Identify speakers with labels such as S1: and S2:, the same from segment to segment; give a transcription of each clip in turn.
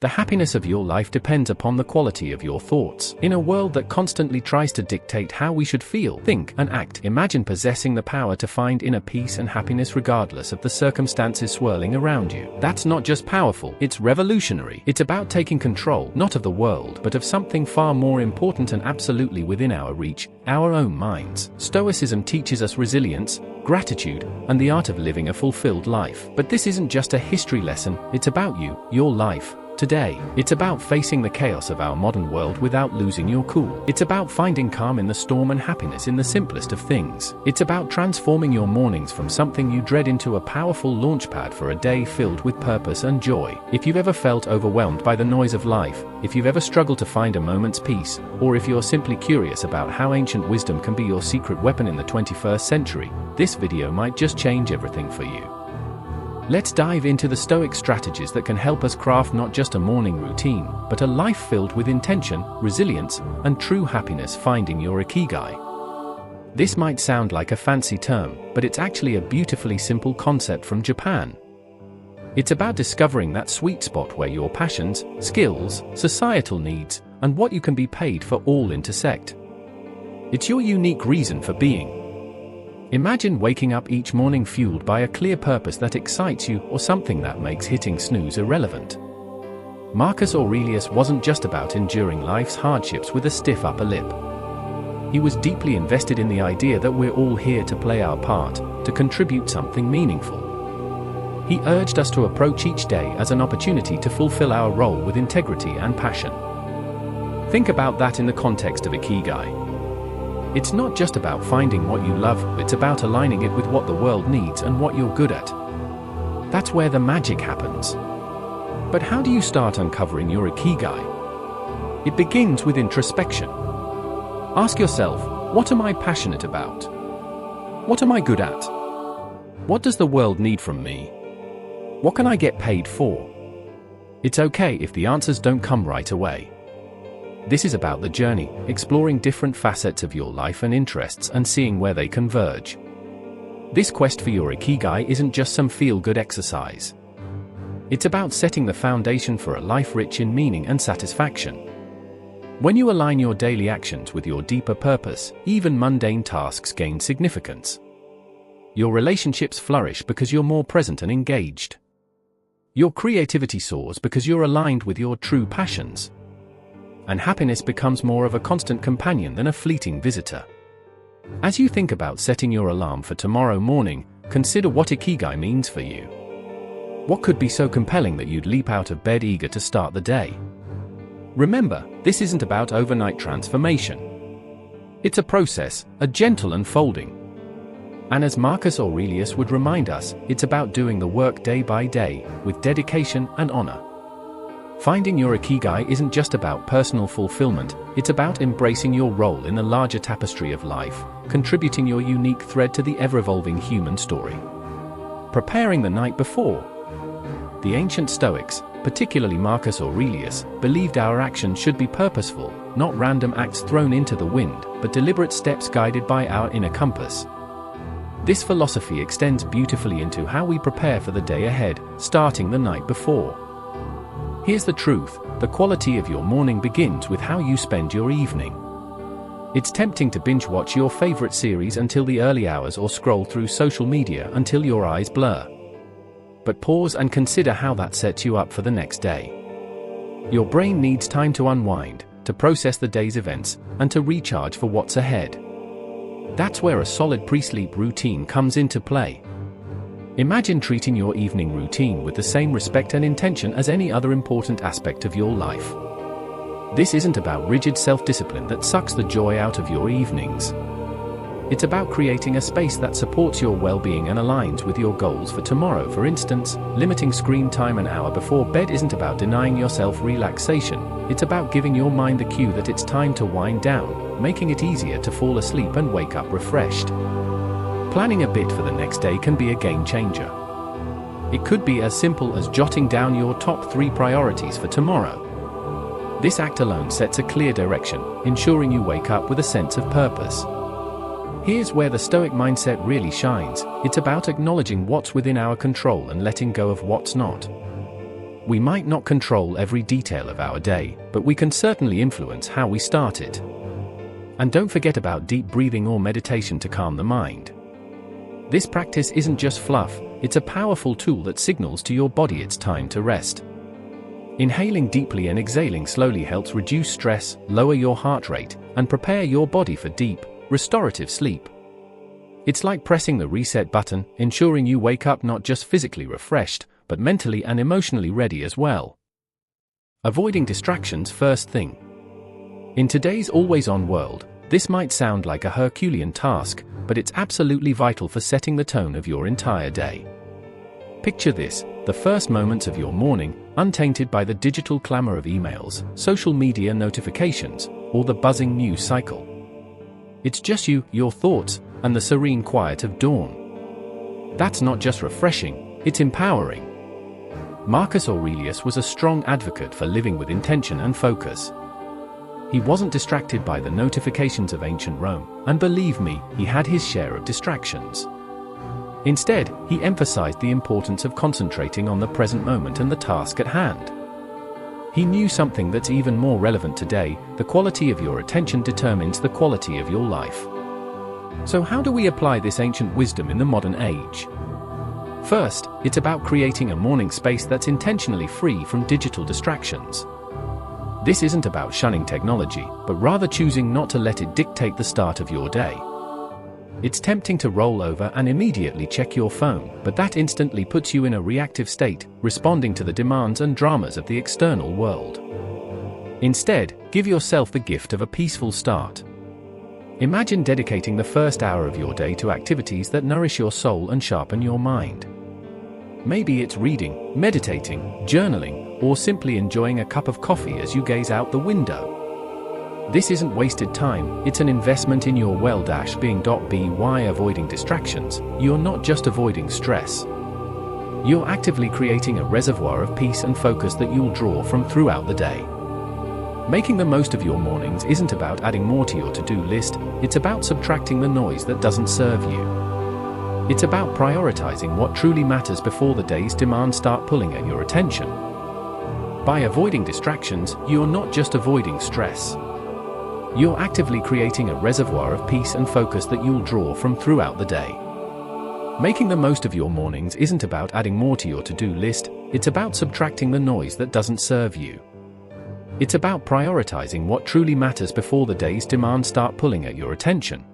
S1: The happiness of your life depends upon the quality of your thoughts. In a world that constantly tries to dictate how we should feel, think, and act, imagine possessing the power to find inner peace and happiness regardless of the circumstances swirling around you. That's not just powerful, it's revolutionary. It's about taking control, not of the world, but of something far more important and absolutely within our reach, our own minds. Stoicism teaches us resilience, gratitude, and the art of living a fulfilled life. But this isn't just a history lesson, it's about you, your life. Today, it's about facing the chaos of our modern world without losing your cool. It's about finding calm in the storm and happiness in the simplest of things. It's about transforming your mornings from something you dread into a powerful launchpad for a day filled with purpose and joy. If you've ever felt overwhelmed by the noise of life, if you've ever struggled to find a moment's peace, or if you're simply curious about how ancient wisdom can be your secret weapon in the 21st century, this video might just change everything for you. Let's dive into the Stoic strategies that can help us craft not just a morning routine, but a life filled with intention, resilience, and true happiness. Finding your ikigai. This might sound like a fancy term, but it's actually a beautifully simple concept from Japan. It's about discovering that sweet spot where your passions, skills, societal needs, and what you can be paid for all intersect. It's your unique reason for being. Imagine waking up each morning fueled by a clear purpose that excites you, or something that makes hitting snooze irrelevant. Marcus Aurelius wasn't just about enduring life's hardships with a stiff upper lip. He was deeply invested in the idea that we're all here to play our part, to contribute something meaningful. He urged us to approach each day as an opportunity to fulfill our role with integrity and passion. Think about that in the context of ikigai. It's not just about finding what you love, it's about aligning it with what the world needs and what you're good at. That's where the magic happens. But how do you start uncovering your ikigai? It begins with introspection. Ask yourself, what am I passionate about? What am I good at? What does the world need from me? What can I get paid for? It's okay if the answers don't come right away. This is about the journey, exploring different facets of your life and interests and seeing where they converge. This quest for your ikigai isn't just some feel-good exercise. It's about setting the foundation for a life rich in meaning and satisfaction. When you align your daily actions with your deeper purpose, even mundane tasks gain significance. Your relationships flourish because you're more present and engaged. Your creativity soars because you're aligned with your true passions. And happiness becomes more of a constant companion than a fleeting visitor. As you think about setting your alarm for tomorrow morning, consider what ikigai means for you. What could be so compelling that you'd leap out of bed eager to start the day? Remember, this isn't about overnight transformation. It's a process, a gentle unfolding. And as Marcus Aurelius would remind us, it's about doing the work day by day, with dedication and honor. Finding your ikigai isn't just about personal fulfillment, it's about embracing your role in the larger tapestry of life, contributing your unique thread to the ever-evolving human story. Preparing the night before. The ancient Stoics, particularly Marcus Aurelius, believed our actions should be purposeful, not random acts thrown into the wind, but deliberate steps guided by our inner compass. This philosophy extends beautifully into how we prepare for the day ahead, starting the night before. Here's the truth, the quality of your morning begins with how you spend your evening. It's tempting to binge-watch your favorite series until the early hours or scroll through social media until your eyes blur. But pause and consider how that sets you up for the next day. Your brain needs time to unwind, to process the day's events, and to recharge for what's ahead. That's where a solid pre-sleep routine comes into play. Imagine treating your evening routine with the same respect and intention as any other important aspect of your life. This isn't about rigid self-discipline that sucks the joy out of your evenings. It's about creating a space that supports your well-being and aligns with your goals for tomorrow. For instance, limiting screen time an hour before bed isn't about denying yourself relaxation, it's about giving your mind the cue that it's time to wind down, making it easier to fall asleep and wake up refreshed. Planning a bit for the next day can be a game changer. It could be as simple as jotting down your top 3 priorities for tomorrow. This act alone sets a clear direction, ensuring you wake up with a sense of purpose. Here's where the Stoic mindset really shines. It's about acknowledging what's within our control and letting go of what's not. We might not control every detail of our day, but we can certainly influence how we start it. And don't forget about deep breathing or meditation to calm the mind. This practice isn't just fluff, it's a powerful tool that signals to your body it's time to rest. Inhaling deeply and exhaling slowly helps reduce stress, lower your heart rate, and prepare your body for deep, restorative sleep. It's like pressing the reset button, ensuring you wake up not just physically refreshed, but mentally and emotionally ready as well. Avoiding distractions first thing. In today's always-on world, this might sound like a Herculean task, but it's absolutely vital for setting the tone of your entire day. Picture this: the first moments of your morning, untainted by the digital clamor of emails, social media notifications, or the buzzing news cycle. It's just you, your thoughts, and the serene quiet of dawn. That's not just refreshing, it's empowering. Marcus Aurelius was a strong advocate for living with intention and focus. He wasn't distracted by the notifications of ancient Rome, and believe me, he had his share of distractions. Instead, he emphasized the importance of concentrating on the present moment and the task at hand. He knew something that's even more relevant today: the quality of your attention determines the quality of your life. So how do we apply this ancient wisdom in the modern age? First, it's about creating a morning space that's intentionally free from digital distractions. This isn't about shunning technology, but rather choosing not to let it dictate the start of your day. It's tempting to roll over and immediately check your phone, but that instantly puts you in a reactive state, responding to the demands and dramas of the external world. Instead, give yourself the gift of a peaceful start. Imagine dedicating the first hour of your day to activities that nourish your soul and sharpen your mind. Maybe it's reading, meditating, journaling, or simply enjoying a cup of coffee as you gaze out the window. This isn't wasted time, it's an investment in your well-being. Avoiding distractions, you're not just avoiding stress. You're actively creating a reservoir of peace and focus that you'll draw from throughout the day. Making the most of your mornings isn't about adding more to your to-do list, it's about subtracting the noise that doesn't serve you. It's about prioritizing what truly matters before the day's demands start pulling at your attention. By avoiding distractions, you're not just avoiding stress. You're actively creating a reservoir of peace and focus that you'll draw from throughout the day. Making the most of your mornings isn't about adding more to your to-do list, it's about subtracting the noise that doesn't serve you. It's about prioritizing what truly matters before the day's demands start pulling at your attention.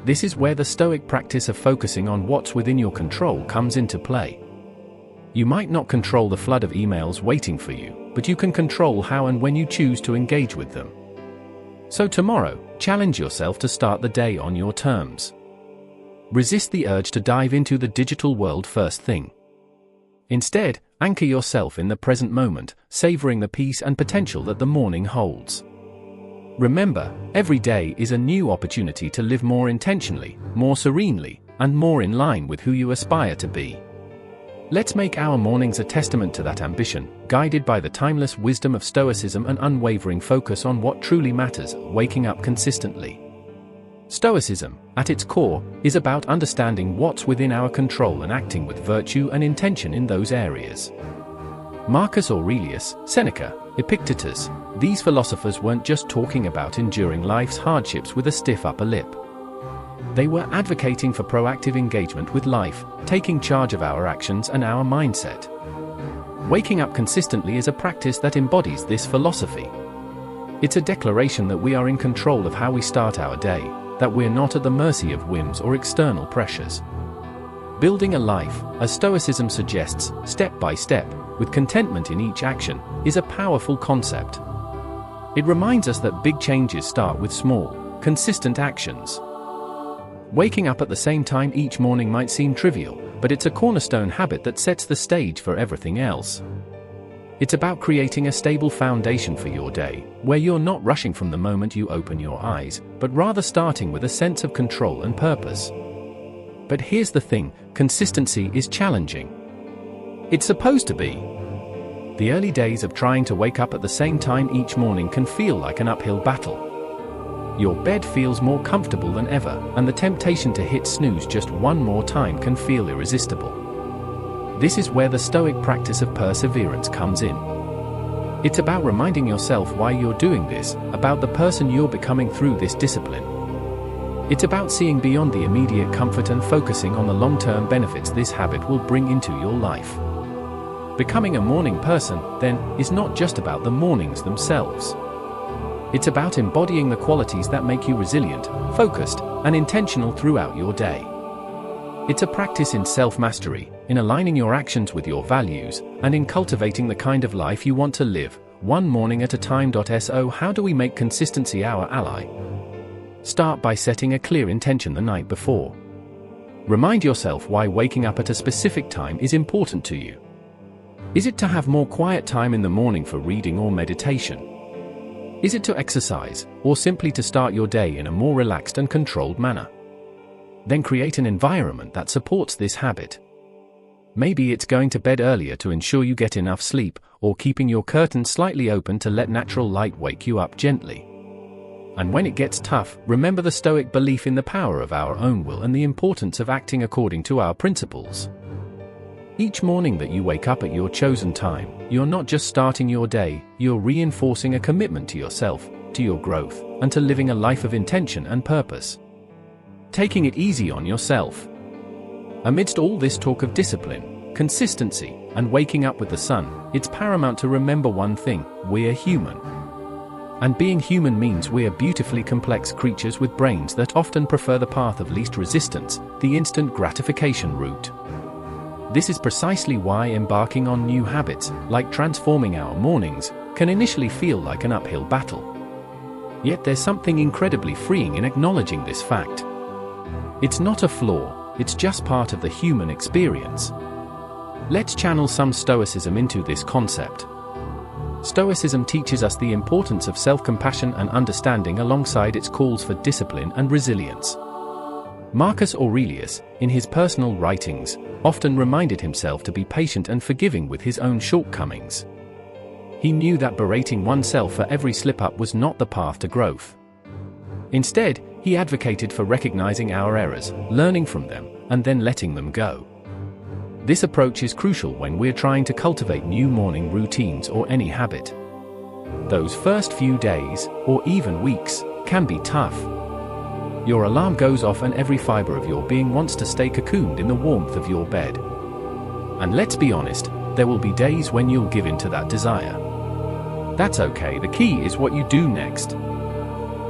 S1: This is where the Stoic practice of focusing on what's within your control comes into play. You might not control the flood of emails waiting for you, but you can control how and when you choose to engage with them. So tomorrow, challenge yourself to start the day on your terms. Resist the urge to dive into the digital world first thing. Instead, anchor yourself in the present moment, savoring the peace and potential that the morning holds. Remember, every day is a new opportunity to live more intentionally, more serenely, and more in line with who you aspire to be. Let's make our mornings a testament to that ambition, guided by the timeless wisdom of Stoicism and unwavering focus on what truly matters, waking up consistently. Stoicism, at its core, is about understanding what's within our control and acting with virtue and intention in those areas. Marcus Aurelius, Seneca, Epictetus, these philosophers weren't just talking about enduring life's hardships with a stiff upper lip. They were advocating for proactive engagement with life, taking charge of our actions and our mindset. Waking up consistently is a practice that embodies this philosophy. It's a declaration that we are in control of how we start our day, that we're not at the mercy of whims or external pressures. Building a life, as Stoicism suggests, step by step, with contentment in each action, is a powerful concept. It reminds us that big changes start with small, consistent actions. Waking up at the same time each morning might seem trivial, but it's a cornerstone habit that sets the stage for everything else. It's about creating a stable foundation for your day, where you're not rushing from the moment you open your eyes, but rather starting with a sense of control and purpose. But here's the thing, consistency is challenging. It's supposed to be. The early days of trying to wake up at the same time each morning can feel like an uphill battle. Your bed feels more comfortable than ever, and the temptation to hit snooze just one more time can feel irresistible. This is where the Stoic practice of perseverance comes in. It's about reminding yourself why you're doing this, about the person you're becoming through this discipline. It's about seeing beyond the immediate comfort and focusing on the long-term benefits this habit will bring into your life. Becoming a morning person, then, is not just about the mornings themselves. It's about embodying the qualities that make you resilient, focused, and intentional throughout your day. It's a practice in self-mastery, in aligning your actions with your values, and in cultivating the kind of life you want to live, one morning at a time. So how do we make consistency our ally? Start by setting a clear intention the night before. Remind yourself why waking up at a specific time is important to you. Is it to have more quiet time in the morning for reading or meditation? Is it to exercise, or simply to start your day in a more relaxed and controlled manner? Then create an environment that supports this habit. Maybe it's going to bed earlier to ensure you get enough sleep, or keeping your curtains slightly open to let natural light wake you up gently. And when it gets tough, remember the Stoic belief in the power of our own will and the importance of acting according to our principles. Each morning that you wake up at your chosen time, you're not just starting your day, you're reinforcing a commitment to yourself, to your growth, and to living a life of intention and purpose. Taking it easy on yourself. Amidst all this talk of discipline, consistency, and waking up with the sun, it's paramount to remember one thing: we're human. And being human means we're beautifully complex creatures with brains that often prefer the path of least resistance, the instant gratification route. This is precisely why embarking on new habits, like transforming our mornings, can initially feel like an uphill battle. Yet there's something incredibly freeing in acknowledging this fact. It's not a flaw, it's just part of the human experience. Let's channel some Stoicism into this concept. Stoicism teaches us the importance of self-compassion and understanding alongside its calls for discipline and resilience. Marcus Aurelius, in his personal writings, often reminded himself to be patient and forgiving with his own shortcomings. He knew that berating oneself for every slip-up was not the path to growth. Instead, he advocated for recognizing our errors, learning from them, and then letting them go. This approach is crucial when we're trying to cultivate new morning routines or any habit. Those first few days, or even weeks, can be tough. Your alarm goes off and every fiber of your being wants to stay cocooned in the warmth of your bed. And let's be honest, there will be days when you'll give in to that desire. That's okay, the key is what you do next.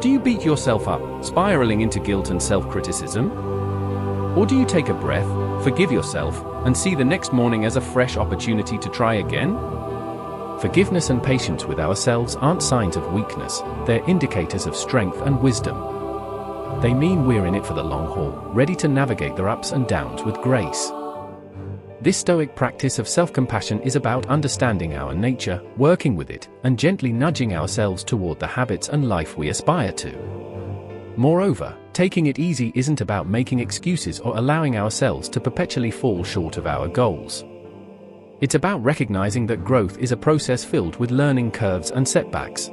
S1: Do you beat yourself up, spiraling into guilt and self-criticism? Or do you take a breath, forgive yourself, and see the next morning as a fresh opportunity to try again? Forgiveness and patience with ourselves aren't signs of weakness, they're indicators of strength and wisdom. They mean we're in it for the long haul, ready to navigate the ups and downs with grace. This Stoic practice of self-compassion is about understanding our nature, working with it, and gently nudging ourselves toward the habits and life we aspire to. Moreover, taking it easy isn't about making excuses or allowing ourselves to perpetually fall short of our goals. It's about recognizing that growth is a process filled with learning curves and setbacks.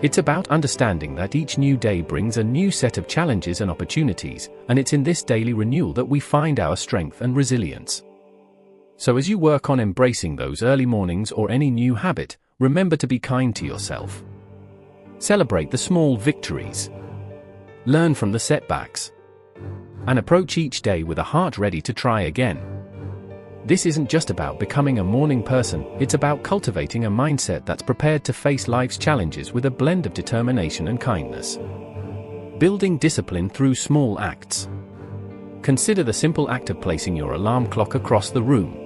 S1: It's about understanding that each new day brings a new set of challenges and opportunities, and it's in this daily renewal that we find our strength and resilience. So as you work on embracing those early mornings or any new habit, remember to be kind to yourself. Celebrate the small victories. Learn from the setbacks. And approach each day with a heart ready to try again. This isn't just about becoming a morning person, it's about cultivating a mindset that's prepared to face life's challenges with a blend of determination and kindness. Building discipline through small acts. Consider the simple act of placing your alarm clock across the room.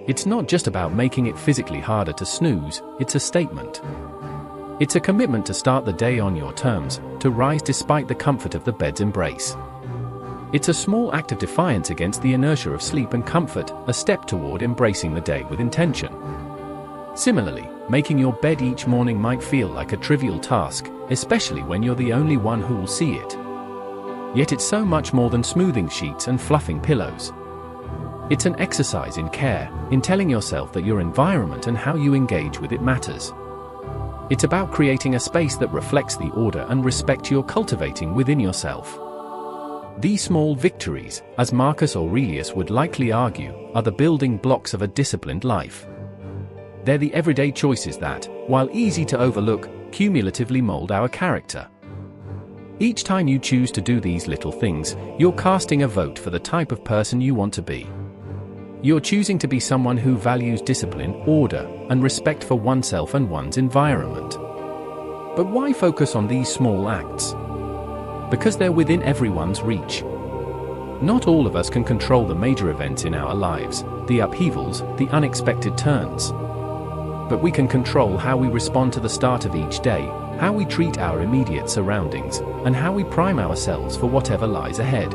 S1: It's not just about making it physically harder to snooze, it's a statement. It's a commitment to start the day on your terms, to rise despite the comfort of the bed's embrace. It's a small act of defiance against the inertia of sleep and comfort, a step toward embracing the day with intention. Similarly, making your bed each morning might feel like a trivial task, especially when you're the only one who will see it. Yet it's so much more than smoothing sheets and fluffing pillows. It's an exercise in care, in telling yourself that your environment and how you engage with it matters. It's about creating a space that reflects the order and respect you're cultivating within yourself. These small victories, as Marcus Aurelius would likely argue, are the building blocks of a disciplined life. They're the everyday choices that, while easy to overlook, cumulatively mold our character. Each time you choose to do these little things, you're casting a vote for the type of person you want to be. You're choosing to be someone who values discipline, order, and respect for oneself and one's environment. But why focus on these small acts? Because they're within everyone's reach. Not all of us can control the major events in our lives, the upheavals, the unexpected turns. But we can control how we respond to the start of each day, how we treat our immediate surroundings, and how we prime ourselves for whatever lies ahead.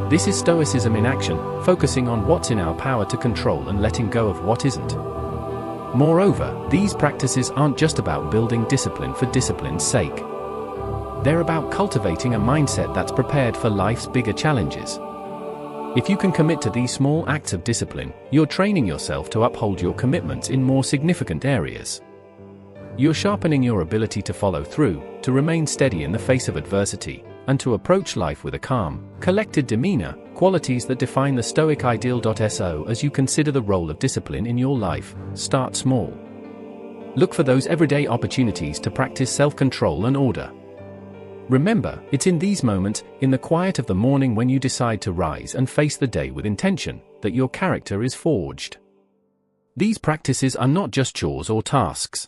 S1: This is Stoicism in action, focusing on what's in our power to control and letting go of what isn't. Moreover, these practices aren't just about building discipline for discipline's sake. They're about cultivating a mindset that's prepared for life's bigger challenges. If you can commit to these small acts of discipline, you're training yourself to uphold your commitments in more significant areas. You're sharpening your ability to follow through, to remain steady in the face of adversity, and to approach life with a calm, collected demeanor, qualities that define the Stoic ideal. So as you consider the role of discipline in your life, start small. Look for those everyday opportunities to practice self-control and order. Remember, it's in these moments, in the quiet of the morning when you decide to rise and face the day with intention, that your character is forged. These practices are not just chores or tasks.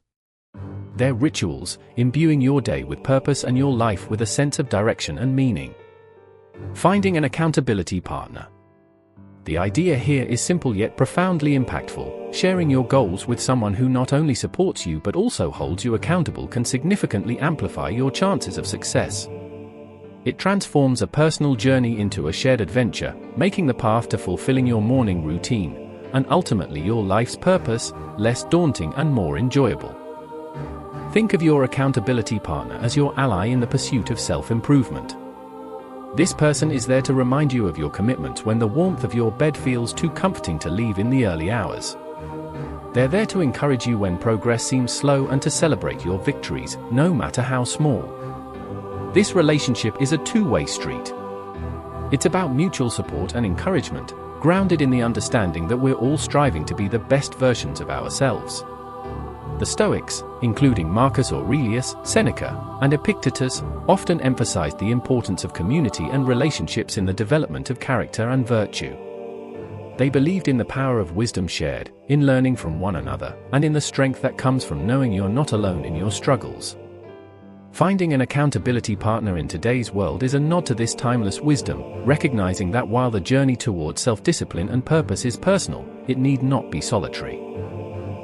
S1: They're rituals, imbuing your day with purpose and your life with a sense of direction and meaning. Finding an accountability partner. The idea here is simple yet profoundly impactful. Sharing your goals with someone who not only supports you but also holds you accountable can significantly amplify your chances of success. It transforms a personal journey into a shared adventure, making the path to fulfilling your morning routine, and ultimately your life's purpose, less daunting and more enjoyable. Think of your accountability partner as your ally in the pursuit of self-improvement. This person is there to remind you of your commitment when the warmth of your bed feels too comforting to leave in the early hours. They're there to encourage you when progress seems slow and to celebrate your victories, no matter how small. This relationship is a two-way street. It's about mutual support and encouragement, grounded in the understanding that we're all striving to be the best versions of ourselves. The Stoics, including Marcus Aurelius, Seneca, and Epictetus, often emphasized the importance of community and relationships in the development of character and virtue. They believed in the power of wisdom shared, in learning from one another, and in the strength that comes from knowing you're not alone in your struggles. Finding an accountability partner in today's world is a nod to this timeless wisdom, recognizing that while the journey towards self-discipline and purpose is personal, it need not be solitary.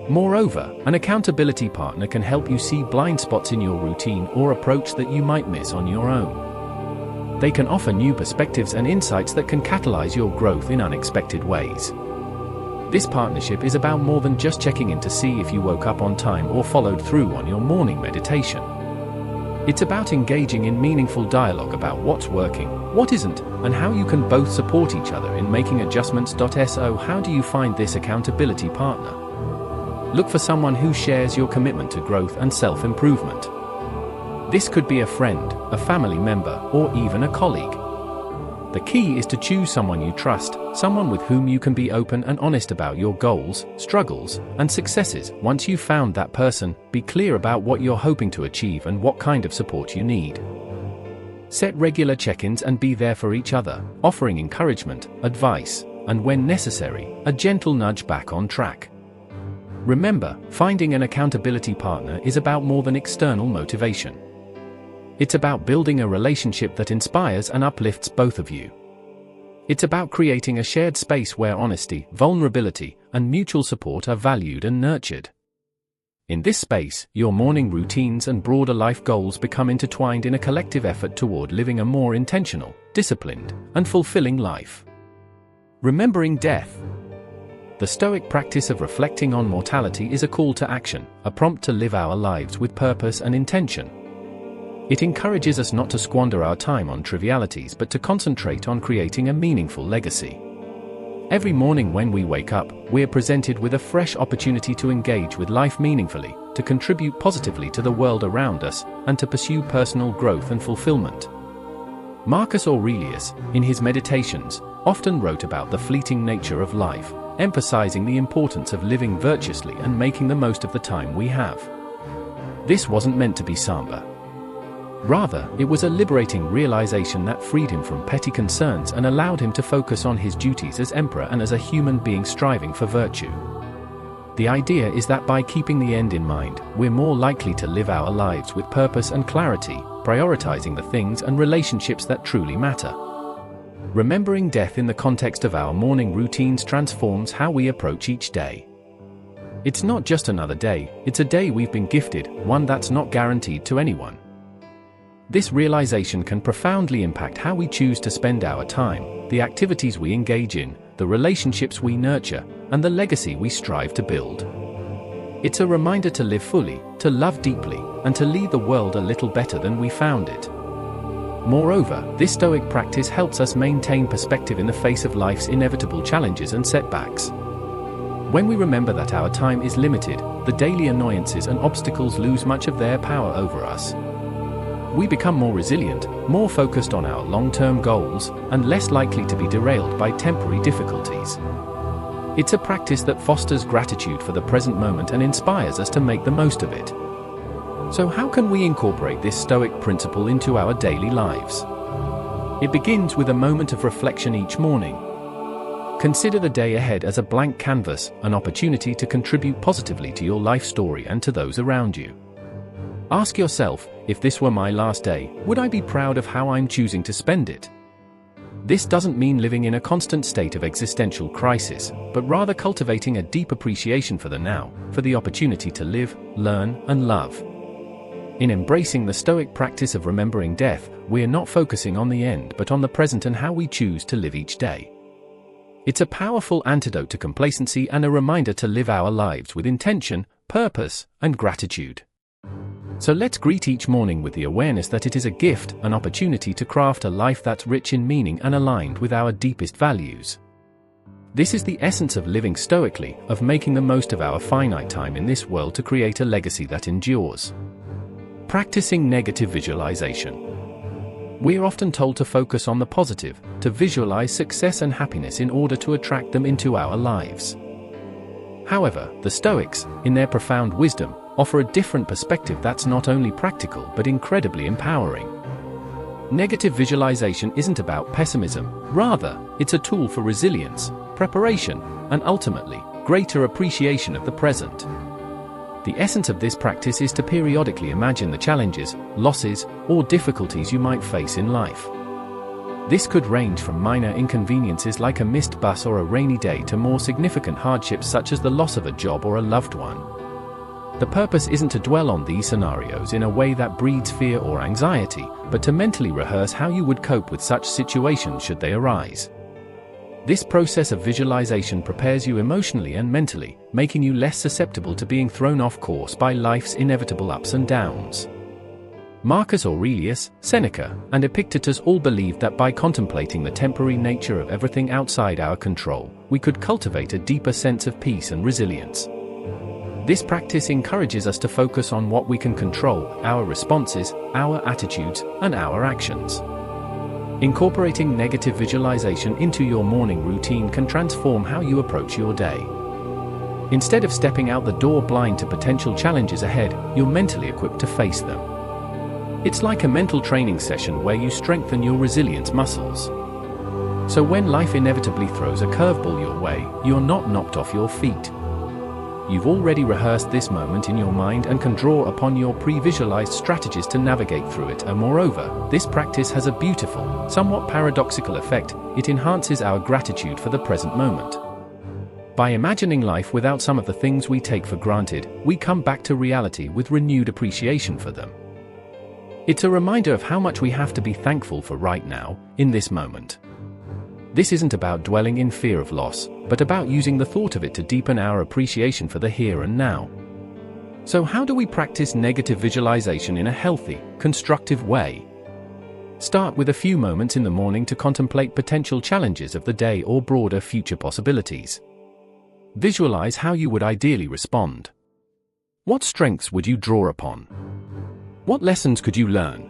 S1: Moreover, an accountability partner can help you see blind spots in your routine or approach that you might miss on your own. They can offer new perspectives and insights that can catalyze your growth in unexpected ways. This partnership is about more than just checking in to see if you woke up on time or followed through on your morning meditation. It's about engaging in meaningful dialogue about what's working, what isn't, and how you can both support each other in making adjustments. So how do you find this accountability partner? Look for someone who shares your commitment to growth and self-improvement. This could be a friend, a family member, or even a colleague. The key is to choose someone you trust, someone with whom you can be open and honest about your goals, struggles, and successes. Once you've found that person, be clear about what you're hoping to achieve and what kind of support you need. Set regular check-ins and be there for each other, offering encouragement, advice, and when necessary, a gentle nudge back on track. Remember, finding an accountability partner is about more than external motivation. It's about building a relationship that inspires and uplifts both of you. It's about creating a shared space where honesty, vulnerability, and mutual support are valued and nurtured. In this space, your morning routines and broader life goals become intertwined in a collective effort toward living a more intentional, disciplined, and fulfilling life. Remembering death. The Stoic practice of reflecting on mortality is a call to action, a prompt to live our lives with purpose and intention. It encourages us not to squander our time on trivialities but to concentrate on creating a meaningful legacy. Every morning when we wake up, we're presented with a fresh opportunity to engage with life meaningfully, to contribute positively to the world around us, and to pursue personal growth and fulfillment. Marcus Aurelius, in his Meditations, often wrote about the fleeting nature of life, emphasizing the importance of living virtuously and making the most of the time we have. This wasn't meant to be somber. Rather, it was a liberating realization that freed him from petty concerns and allowed him to focus on his duties as emperor and as a human being striving for virtue. The idea is that by keeping the end in mind, we're more likely to live our lives with purpose and clarity, prioritizing the things and relationships that truly matter. Remembering death in the context of our morning routines transforms how we approach each day. It's not just another day, it's a day we've been gifted, one that's not guaranteed to anyone. This realization can profoundly impact how we choose to spend our time, the activities we engage in, the relationships we nurture, and the legacy we strive to build. It's a reminder to live fully, to love deeply, and to leave the world a little better than we found it. Moreover, this Stoic practice helps us maintain perspective in the face of life's inevitable challenges and setbacks. When we remember that our time is limited, the daily annoyances and obstacles lose much of their power over us. We become more resilient, more focused on our long-term goals, and less likely to be derailed by temporary difficulties. It's a practice that fosters gratitude for the present moment and inspires us to make the most of it. So how can we incorporate this Stoic principle into our daily lives? It begins with a moment of reflection each morning. Consider the day ahead as a blank canvas, an opportunity to contribute positively to your life story and to those around you. Ask yourself, if this were my last day, would I be proud of how I'm choosing to spend it? This doesn't mean living in a constant state of existential crisis, but rather cultivating a deep appreciation for the now, for the opportunity to live, learn, and love. In embracing the Stoic practice of remembering death, we're not focusing on the end but on the present and how we choose to live each day. It's a powerful antidote to complacency and a reminder to live our lives with intention, purpose, and gratitude. So let's greet each morning with the awareness that it is a gift, an opportunity to craft a life that's rich in meaning and aligned with our deepest values. This is the essence of living stoically, of making the most of our finite time in this world to create a legacy that endures. Practicing negative visualization. We're often told to focus on the positive, to visualize success and happiness in order to attract them into our lives. However, the Stoics, in their profound wisdom, offer a different perspective that's not only practical but incredibly empowering. Negative visualization isn't about pessimism, rather, it's a tool for resilience, preparation, and ultimately, greater appreciation of the present. The essence of this practice is to periodically imagine the challenges, losses, or difficulties you might face in life. This could range from minor inconveniences like a missed bus or a rainy day to more significant hardships such as the loss of a job or a loved one. The purpose isn't to dwell on these scenarios in a way that breeds fear or anxiety, but to mentally rehearse how you would cope with such situations should they arise. This process of visualization prepares you emotionally and mentally, making you less susceptible to being thrown off course by life's inevitable ups and downs. Marcus Aurelius, Seneca, and Epictetus all believed that by contemplating the temporary nature of everything outside our control, we could cultivate a deeper sense of peace and resilience. This practice encourages us to focus on what we can control, our responses, our attitudes, and our actions. Incorporating negative visualization into your morning routine can transform how you approach your day. Instead of stepping out the door blind to potential challenges ahead, you're mentally equipped to face them. It's like a mental training session where you strengthen your resilience muscles. So when life inevitably throws a curveball your way, you're not knocked off your feet. You've already rehearsed this moment in your mind and can draw upon your pre-visualized strategies to navigate through it, and moreover, this practice has a beautiful, somewhat paradoxical effect. It enhances our gratitude for the present moment. By imagining life without some of the things we take for granted, we come back to reality with renewed appreciation for them. It's a reminder of how much we have to be thankful for right now, in this moment. This isn't about dwelling in fear of loss, but about using the thought of it to deepen our appreciation for the here and now. So how do we practice negative visualization in a healthy, constructive way? Start with a few moments in the morning to contemplate potential challenges of the day or broader future possibilities. Visualize how you would ideally respond. What strengths would you draw upon? What lessons could you learn?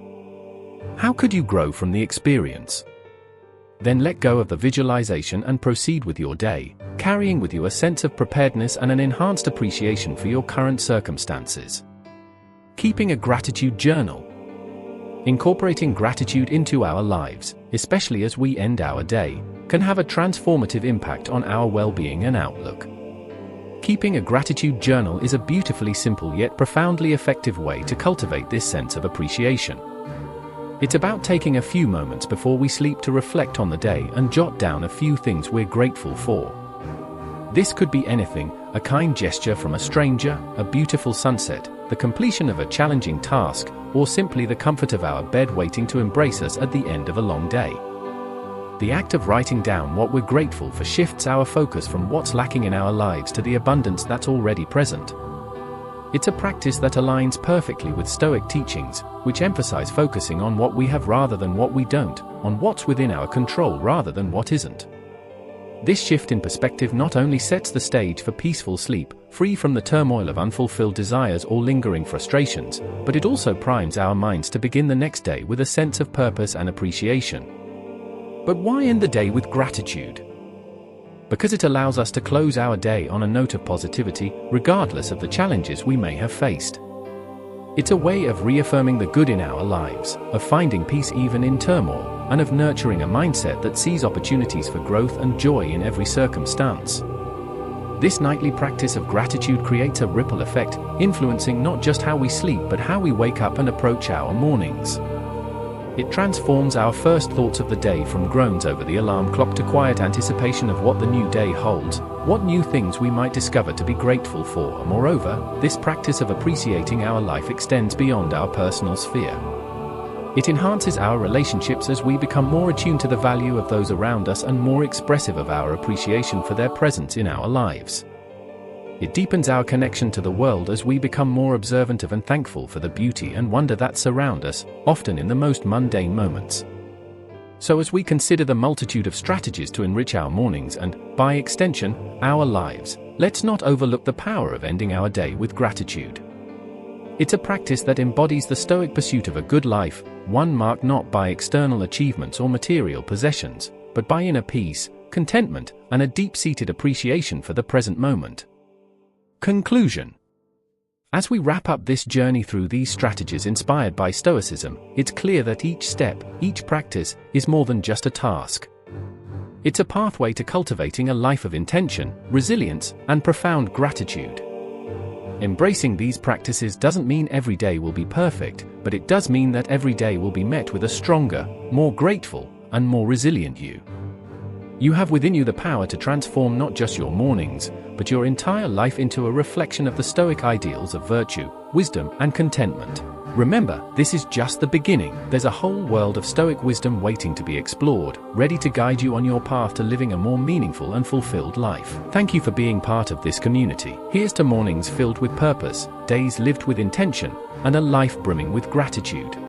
S1: How could you grow from the experience? Then let go of the visualization and proceed with your day, carrying with you a sense of preparedness and an enhanced appreciation for your current circumstances. Keeping a gratitude journal. Incorporating gratitude into our lives, especially as we end our day, can have a transformative impact on our well-being and outlook. Keeping a gratitude journal is a beautifully simple yet profoundly effective way to cultivate this sense of appreciation. It's about taking a few moments before we sleep to reflect on the day and jot down a few things we're grateful for. This could be anything: a kind gesture from a stranger, a beautiful sunset, the completion of a challenging task, or simply the comfort of our bed waiting to embrace us at the end of a long day. The act of writing down what we're grateful for shifts our focus from what's lacking in our lives to the abundance that's already present. It's a practice that aligns perfectly with Stoic teachings, which emphasize focusing on what we have rather than what we don't, on what's within our control rather than what isn't. This shift in perspective not only sets the stage for peaceful sleep, free from the turmoil of unfulfilled desires or lingering frustrations, but it also primes our minds to begin the next day with a sense of purpose and appreciation. But why end the day with gratitude? Because it allows us to close our day on a note of positivity, regardless of the challenges we may have faced. It's a way of reaffirming the good in our lives, of finding peace even in turmoil, and of nurturing a mindset that sees opportunities for growth and joy in every circumstance. This nightly practice of gratitude creates a ripple effect, influencing not just how we sleep but how we wake up and approach our mornings. It transforms our first thoughts of the day from groans over the alarm clock to quiet anticipation of what the new day holds, what new things we might discover to be grateful for. Moreover, this practice of appreciating our life extends beyond our personal sphere. It enhances our relationships as we become more attuned to the value of those around us and more expressive of our appreciation for their presence in our lives. It deepens our connection to the world as we become more observant of and thankful for the beauty and wonder that surround us, often in the most mundane moments. So as we consider the multitude of strategies to enrich our mornings and, by extension, our lives, let's not overlook the power of ending our day with gratitude. It's a practice that embodies the Stoic pursuit of a good life, one marked not by external achievements or material possessions, but by inner peace, contentment, and a deep-seated appreciation for the present moment. Conclusion. As we wrap up this journey through these strategies inspired by Stoicism, it's clear that each step, each practice, is more than just a task. It's a pathway to cultivating a life of intention, resilience, and profound gratitude. Embracing these practices doesn't mean every day will be perfect, but it does mean that every day will be met with a stronger, more grateful, and more resilient you. You have within you the power to transform not just your mornings, but your entire life into a reflection of the Stoic ideals of virtue, wisdom, and contentment. Remember, this is just the beginning. There's a whole world of Stoic wisdom waiting to be explored, ready to guide you on your path to living a more meaningful and fulfilled life. Thank you for being part of this community. Here's to mornings filled with purpose, days lived with intention, and a life brimming with gratitude.